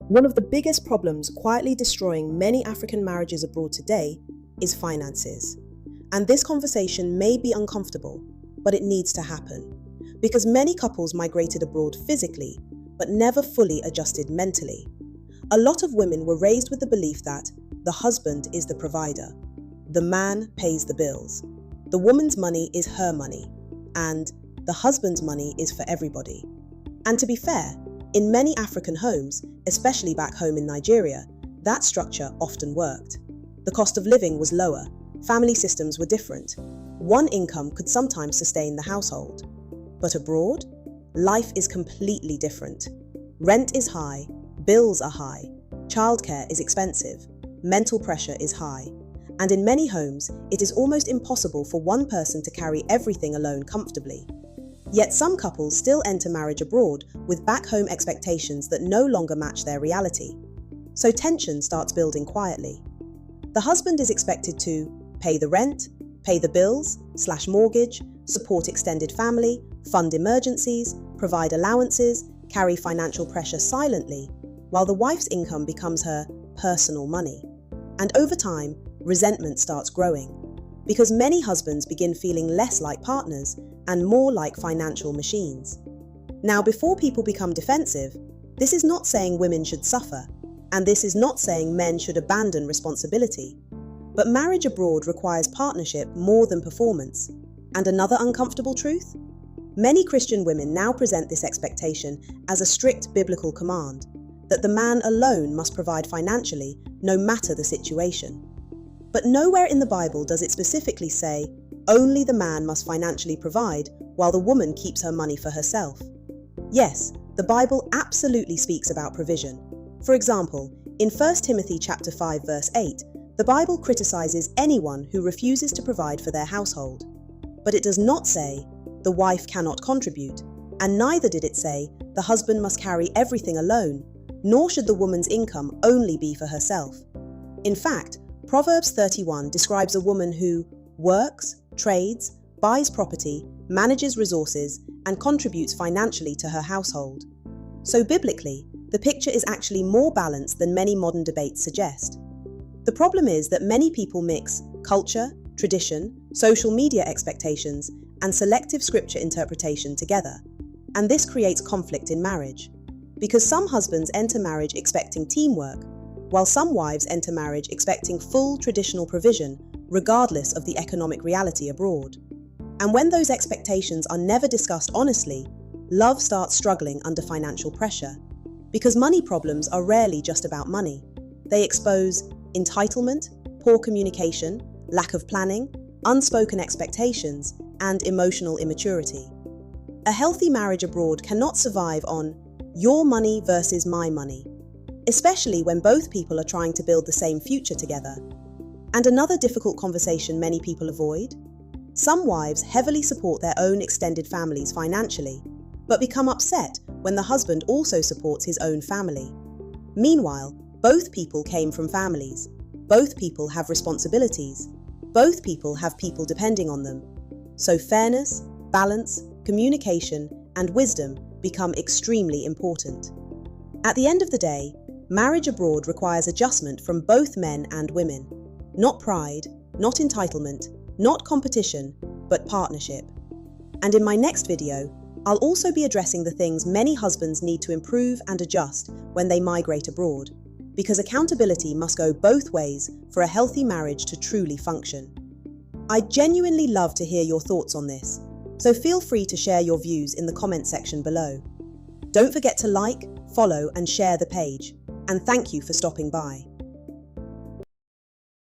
One of the biggest problems quietly destroying many African marriages abroad today is finances. And this conversation may be uncomfortable, but it needs to happen. Because many couples migrated abroad physically, but never fully adjusted mentally. A lot of women were raised with the belief that the husband is the provider. The man pays the bills. The woman's money is her money, and the husband's money is for everybody. And to be fair, in many African homes, especially back home in Nigeria, that structure often worked. The cost of living was lower, family systems were different. One income could sometimes sustain the household. But abroad, life is completely different. Rent is high, bills are high, childcare is expensive, mental pressure is high, and in many homes, it is almost impossible for one person to carry everything alone comfortably. Yet some couples still enter marriage abroad with back-home expectations that no longer match their reality. So tension starts building quietly. The husband is expected to pay the rent, pay the bills/mortgage, support extended family, fund emergencies, provide allowances, carry financial pressure silently, while the wife's income becomes her personal money. And over time, resentment starts growing, because many husbands begin feeling less like partners and more like financial machines. Now, before people become defensive, this is not saying women should suffer, and this is not saying men should abandon responsibility. But marriage abroad requires partnership more than performance. And another uncomfortable truth? Many Christian women now present this expectation as a strict biblical command, that the man alone must provide financially, no matter the situation. But nowhere in the Bible does it specifically say, only the man must financially provide while the woman keeps her money for herself. Yes, the Bible absolutely speaks about provision. For example, in 1 Timothy chapter 5 verse 8, the Bible criticizes anyone who refuses to provide for their household. But it does not say, the wife cannot contribute, and neither did it say, the husband must carry everything alone, nor should the woman's income only be for herself. In fact, Proverbs 31 describes a woman who works, trades, buys property, manages resources, and contributes financially to her household. So biblically, the picture is actually more balanced than many modern debates suggest. The problem is that many people mix culture, tradition, social media expectations, and selective scripture interpretation together. And this creates conflict in marriage. Because some husbands enter marriage expecting teamwork, while some wives enter marriage expecting full traditional provision, regardless of the economic reality abroad. And when those expectations are never discussed honestly, love starts struggling under financial pressure. Because money problems are rarely just about money. They expose entitlement, poor communication, lack of planning, unspoken expectations, and emotional immaturity. A healthy marriage abroad cannot survive on your money versus my money, especially when both people are trying to build the same future together. And another difficult conversation many people avoid? Some wives heavily support their own extended families financially, but become upset when the husband also supports his own family. Meanwhile, both people came from families. Both people have responsibilities. Both people have people depending on them. So fairness, balance, communication, and wisdom become extremely important. At the end of the day, marriage abroad requires adjustment from both men and women. Not pride, not entitlement, not competition, but partnership. And in my next video, I'll also be addressing the things many husbands need to improve and adjust when they migrate abroad, because accountability must go both ways for a healthy marriage to truly function. I'd genuinely love to hear your thoughts on this, so feel free to share your views in the comment section below. Don't forget to like, follow, and share the page, and thank you for stopping by.